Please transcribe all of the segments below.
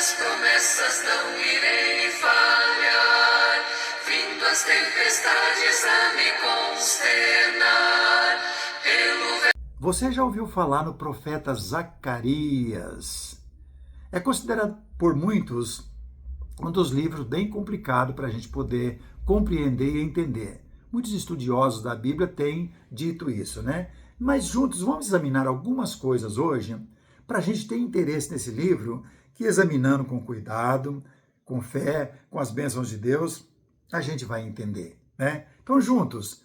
minhas promessas não irei falhar, vindo as tempestades a me consternar. Você já ouviu falar no profeta Zacarias? É considerado por muitos um dos livros bem complicado para a gente poder compreender e entender. Muitos estudiosos da Bíblia têm dito isso, né? Mas juntos vamos examinar algumas coisas hoje para a gente ter interesse nesse livro, que examinando com cuidado, com fé, com as bênçãos de Deus, a gente vai entender, né? Então, juntos,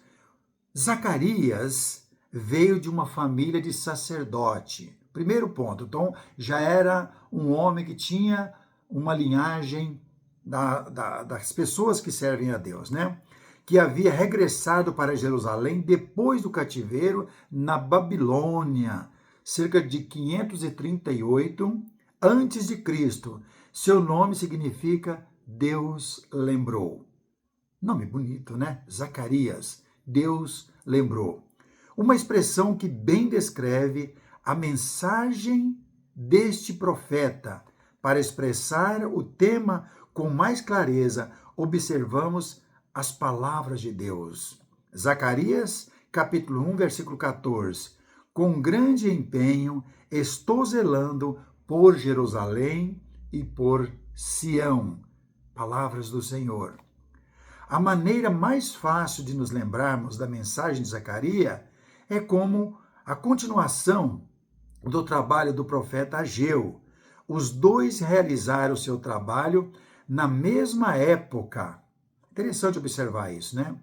Zacarias veio de uma família de sacerdote. Primeiro ponto, então já era um homem que tinha uma linhagem das pessoas que servem a Deus, né? Que havia regressado para Jerusalém depois do cativeiro na Babilônia, cerca de 538 antes de Cristo. Seu nome significa Deus lembrou. Nome bonito, né? Zacarias, Deus lembrou. Uma expressão que bem descreve a mensagem deste profeta. Para expressar o tema com mais clareza, observamos as palavras de Deus. Zacarias, capítulo 1, versículo 14. Com grande empenho estou zelando por Jerusalém e por Sião. Palavras do Senhor. A maneira mais fácil de nos lembrarmos da mensagem de Zacarias é como a continuação do trabalho do profeta Ageu. Os dois realizaram seu trabalho na mesma época. Interessante observar isso, né?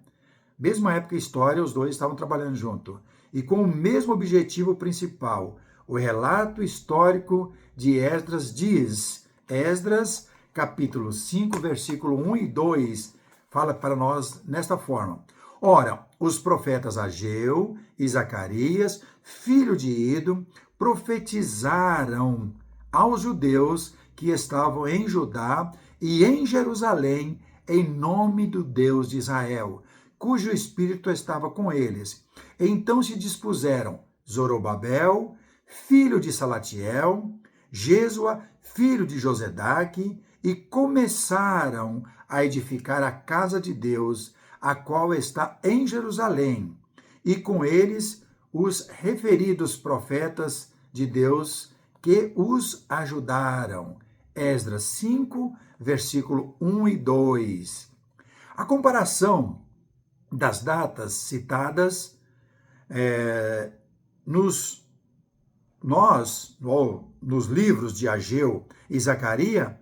Mesma época e história, os dois estavam trabalhando junto. E com o mesmo objetivo principal. O relato histórico de Esdras diz, Esdras, capítulo 5, versículo 1 e 2, fala para nós nesta forma. Ora, os profetas Ageu e Zacarias, filho de Ido, profetizaram aos judeus que estavam em Judá e em Jerusalém em nome do Deus de Israel, cujo espírito estava com eles. Então se dispuseram Zorobabel, filho de Salatiel, Jesua, filho de Josedaque, e começaram a edificar a casa de Deus, a qual está em Jerusalém, e com eles os referidos profetas de Deus que os ajudaram. Esdras 5, versículo 1 e 2. A comparação das datas citadas nos livros de Ageu e Zacarias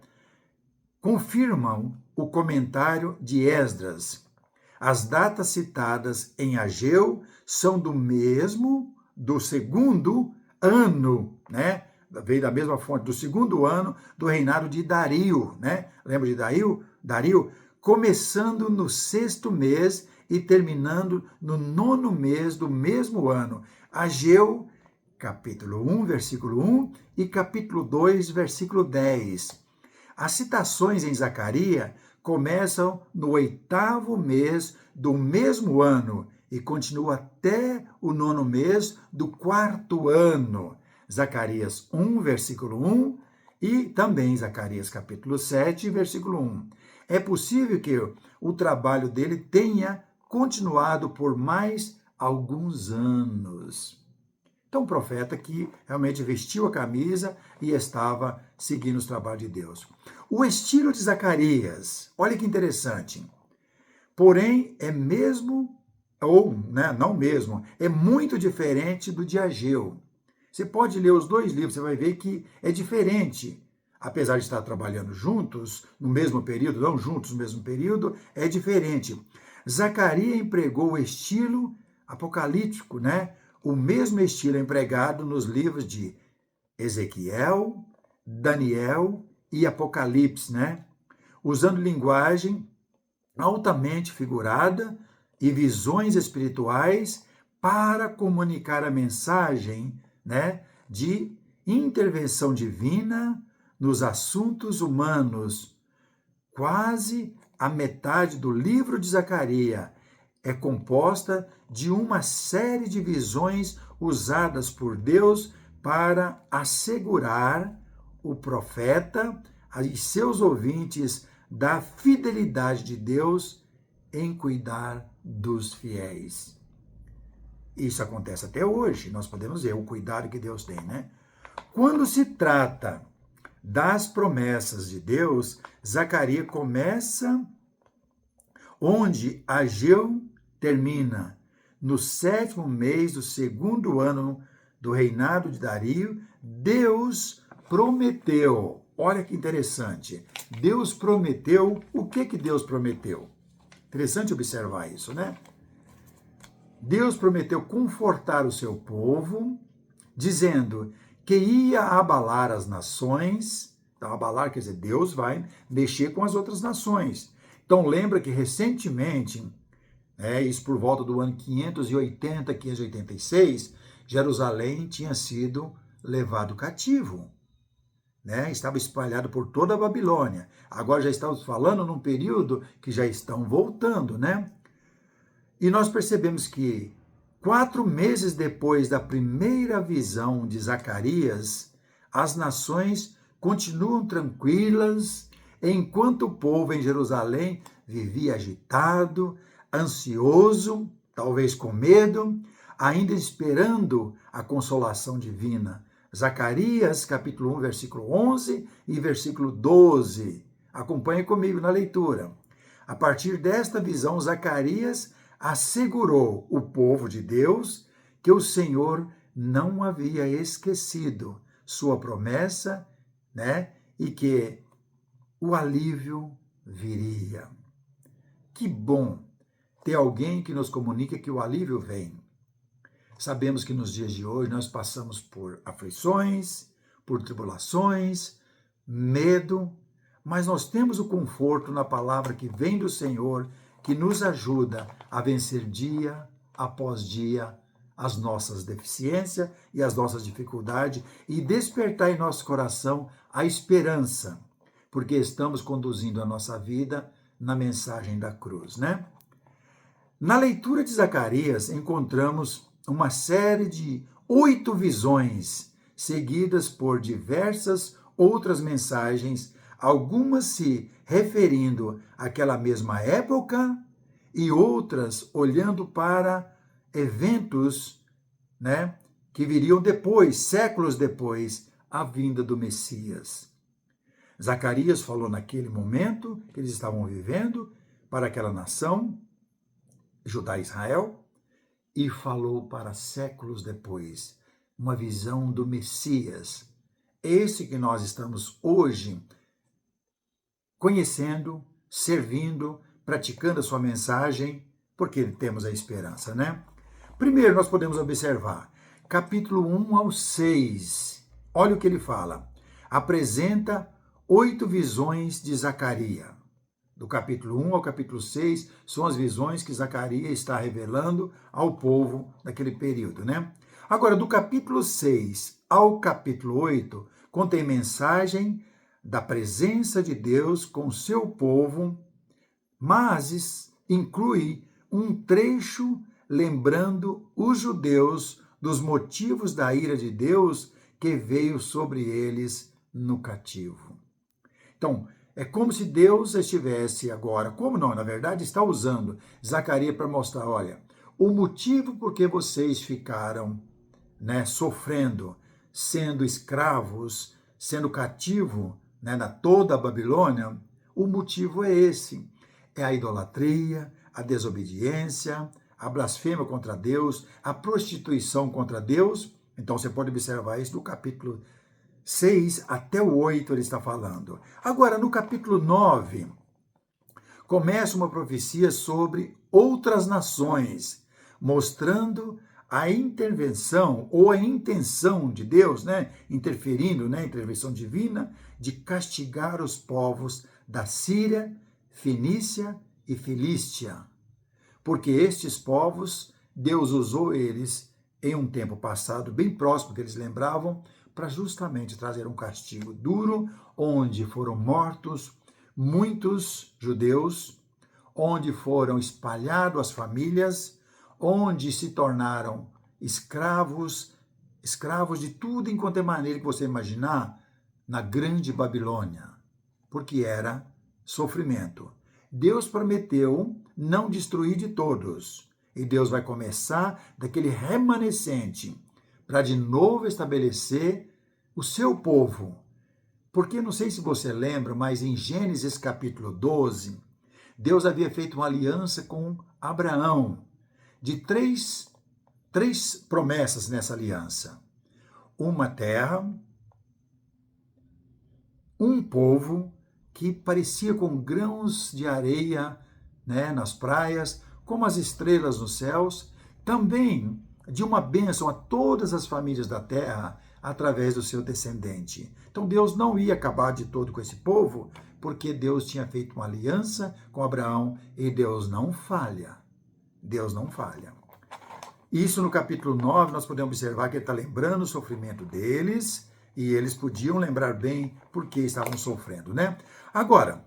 confirmam o comentário de Esdras. As datas citadas em Ageu são do segundo ano, né? Veio da mesma fonte, do segundo ano do reinado de Dario, né? Lembra de Dario? Dario, começando no 6º mês e terminando no 9º mês do mesmo ano. Ageu, capítulo 1, versículo 1 e capítulo 2, versículo 10. As citações em Zacarias começam no 8º mês do mesmo ano e continuam até o 9º mês do 4º ano. Zacarias 1, versículo 1 e também Zacarias capítulo 7, versículo 1. É possível que o trabalho dele tenha continuado por mais alguns anos. Então, um profeta que realmente vestiu a camisa e estava seguindo os trabalhos de Deus. O estilo de Zacarias, olha que interessante. Porém, é mesmo, ou não mesmo, é muito diferente do de Ageu. Você pode ler os dois livros, você vai ver que é diferente. Apesar de estar trabalhando juntos, no mesmo período, não juntos no mesmo período, é diferente. Zacarias empregou o estilo apocalíptico, né? O mesmo estilo empregado nos livros de Ezequiel, Daniel e Apocalipse, né? Usando linguagem altamente figurada e visões espirituais para comunicar a mensagem, né, de intervenção divina nos assuntos humanos. Quase a metade do livro de Zacarias é composta de uma série de visões usadas por Deus para assegurar o profeta e seus ouvintes da fidelidade de Deus em cuidar dos fiéis. Isso acontece até hoje, nós podemos ver o cuidado que Deus tem, né? Quando se trata das promessas de Deus, Zacarias começa onde Ageu termina, no 7º mês do 2º ano do reinado de Dario. Deus prometeu, olha que interessante, Deus prometeu, o que Deus prometeu? Interessante observar isso, né? Deus prometeu confortar o seu povo, dizendo que ia abalar as nações. Então, abalar quer dizer, Deus vai mexer com as outras nações. Então, lembra que recentemente, isso por volta do ano 580, 586, Jerusalém tinha sido levado cativo. Estava espalhado por toda a Babilônia. Agora já estamos falando num período que já estão voltando, né? E nós percebemos que 4 meses depois da primeira visão de Zacarias, as nações continuam tranquilas, enquanto o povo em Jerusalém vivia agitado, ansioso, talvez com medo, ainda esperando a consolação divina. Zacarias, capítulo 1, versículo 11 e versículo 12. Acompanhe comigo na leitura. A partir desta visão, Zacarias assegurou o povo de Deus que o Senhor não havia esquecido sua promessa, e que o alívio viria. Que bom ter alguém que nos comunica que o alívio vem. Sabemos que nos dias de hoje nós passamos por aflições, por tribulações, medo, mas nós temos o conforto na palavra que vem do Senhor, que nos ajuda a vencer dia após dia as nossas deficiências e as nossas dificuldades e despertar em nosso coração a esperança, porque estamos conduzindo a nossa vida na mensagem da cruz, né? Na leitura de Zacarias, encontramos uma série de 8 visões, seguidas por diversas outras mensagens, algumas se referindo àquela mesma época e outras olhando para eventos, que viriam depois, séculos depois, a vinda do Messias. Zacarias falou naquele momento que eles estavam vivendo para aquela nação, Judá e Israel, e falou para séculos depois, uma visão do Messias. Esse que nós estamos hoje conhecendo, servindo, praticando a sua mensagem, porque temos a esperança, né? Primeiro, nós podemos observar, capítulo 1 ao 6, olha o que ele fala. Apresenta 8 visões de Zacarias. Do capítulo 1 ao capítulo 6, são as visões que Zacarias está revelando ao povo naquele período, né? Agora, do capítulo 6 ao capítulo 8, contém mensagem da presença de Deus com seu povo, mas inclui um trecho lembrando os judeus dos motivos da ira de Deus que veio sobre eles no cativo. Então, é como se Deus estivesse agora, como não, na verdade, está usando Zacarias para mostrar, olha, o motivo por que vocês ficaram, sofrendo, sendo escravos, sendo cativo, na toda a Babilônia, o motivo é esse, é a idolatria, a desobediência, a blasfêmia contra Deus, a prostituição contra Deus. Então você pode observar isso do capítulo 6 até o 8 ele está falando. Agora, no capítulo 9, começa uma profecia sobre outras nações, mostrando a intervenção ou a intenção de Deus, interferindo, intervenção divina, de castigar os povos da Síria, Fenícia e Filístia. Porque estes povos, Deus usou eles em um tempo passado, bem próximo que eles lembravam, para justamente trazer um castigo duro, onde foram mortos muitos judeus, onde foram espalhadas as famílias, onde se tornaram escravos de tudo enquanto é maneira que você imaginar, na grande Babilônia. porque era sofrimento. Deus prometeu não destruir de todos. E Deus vai começar daquele remanescente para de novo estabelecer o seu povo. Porque não sei se você lembra, mas em Gênesis capítulo 12, Deus havia feito uma aliança com Abraão de três promessas nessa aliança. Uma terra, um povo que parecia com grãos de areia, né, nas praias, como as estrelas nos céus, também de uma bênção a todas as famílias da terra através do seu descendente. Então Deus não ia acabar de todo com esse povo, porque Deus tinha feito uma aliança com Abraão e Deus não falha. Deus não falha. Isso no capítulo 9 nós podemos observar que ele está lembrando o sofrimento deles e eles podiam lembrar bem por que estavam sofrendo, né? Agora,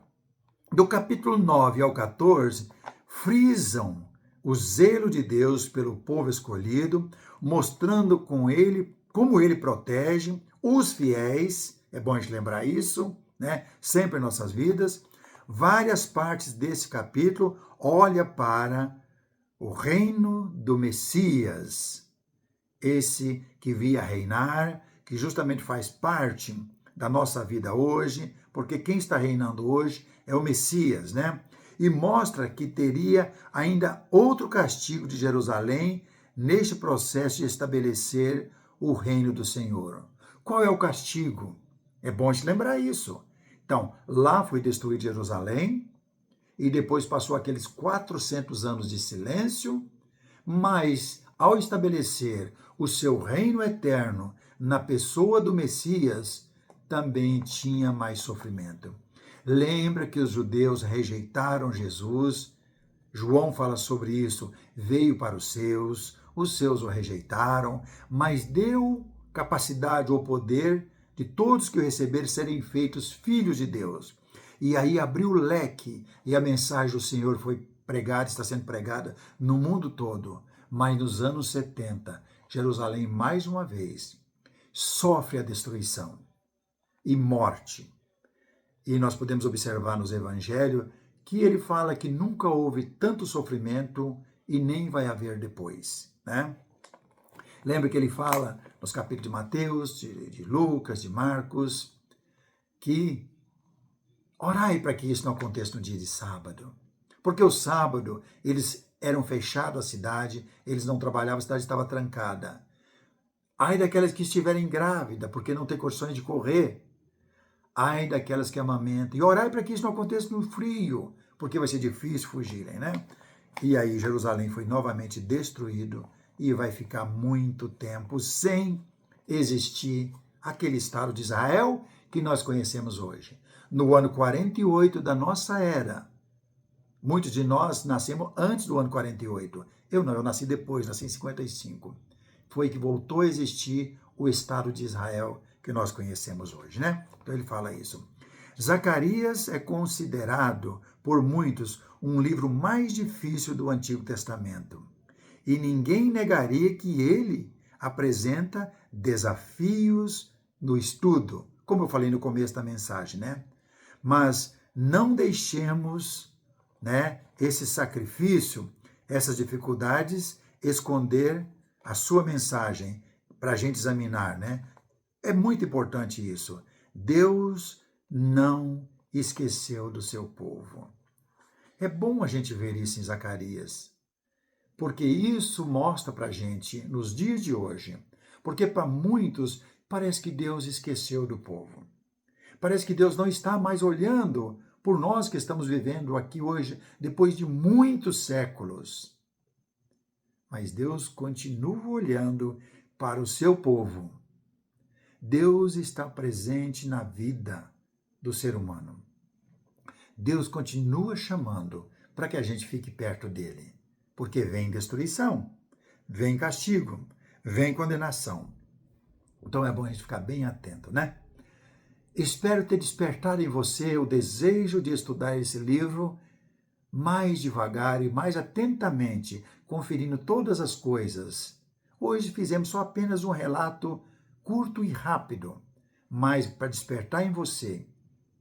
do capítulo 9 ao 14, frisam o zelo de Deus pelo povo escolhido, mostrando como ele protege os fiéis, é bom a gente lembrar isso, né? Sempre em nossas vidas. Várias partes desse capítulo olha para o reino do Messias, esse que via reinar, que justamente faz parte da nossa vida hoje, porque quem está reinando hoje é o Messias, né? E mostra que teria ainda outro castigo de Jerusalém neste processo de estabelecer o reino do Senhor. Qual é o castigo? É bom te lembrar isso. Então, lá foi destruído Jerusalém, e depois passou aqueles 400 anos de silêncio, mas ao estabelecer o seu reino eterno na pessoa do Messias, também tinha mais sofrimento. Lembra que os judeus rejeitaram Jesus? João fala sobre isso. Veio para os seus o rejeitaram, mas deu capacidade ou poder de todos que o receberem serem feitos filhos de Deus. E aí abriu o leque e a mensagem do Senhor foi pregada, está sendo pregada no mundo todo. Mas nos anos 70, Jerusalém, mais uma vez, sofre a destruição e morte. E nós podemos observar nos evangelhos que ele fala que nunca houve tanto sofrimento e nem vai haver depois, né? Lembra que ele fala nos capítulos de Mateus, de Lucas, de Marcos, que orai para que isso não aconteça no dia de sábado. Porque o sábado, eles eram fechados a cidade, eles não trabalhavam, a cidade estava trancada. Ai daquelas que estiverem grávidas, porque não tem condições de correr. Ai daquelas que amamentam. E orai para que isso não aconteça no frio, porque vai ser difícil fugirem, né? E aí Jerusalém foi novamente destruído e vai ficar muito tempo sem existir aquele Estado de Israel que nós conhecemos hoje. No ano 48 da nossa era, muitos de nós nascemos antes do ano 48. Eu não, eu nasci depois, nasci em 55. Foi que voltou a existir o Estado de Israel que nós conhecemos hoje, né? Então ele fala isso. Zacarias é considerado por muitos um livro mais difícil do Antigo Testamento. E ninguém negaria que ele apresenta desafios no estudo, como eu falei no começo da mensagem, né? Mas não deixemos, né, esse sacrifício, essas dificuldades, esconder a sua mensagem para a gente examinar, né? É muito importante isso. Deus não esqueceu do seu povo. É bom a gente ver isso em Zacarias, porque isso mostra para a gente, nos dias de hoje, porque para muitos parece que Deus esqueceu do povo. Parece que Deus não está mais olhando por nós que estamos vivendo aqui hoje, depois de muitos séculos. Mas Deus continua olhando para o seu povo. Deus está presente na vida do ser humano. Deus continua chamando para que a gente fique perto dele, porque vem destruição, vem castigo, vem condenação. Então é bom a gente ficar bem atento, né? Espero ter despertado em você o desejo de estudar esse livro mais devagar e mais atentamente, conferindo todas as coisas. Hoje fizemos só apenas um relato curto e rápido, mas para despertar em você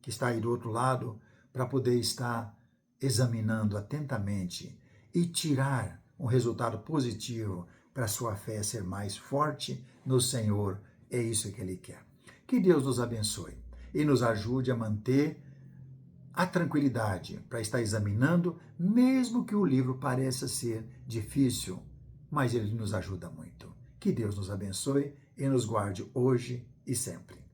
que está aí do outro lado, para poder estar examinando atentamente e tirar um resultado positivo para a sua fé ser mais forte no Senhor. É isso que Ele quer. Que Deus nos abençoe e nos ajude a manter a tranquilidade para estar examinando, mesmo que o livro pareça ser difícil, mas ele nos ajuda muito. Que Deus nos abençoe e nos guarde hoje e sempre.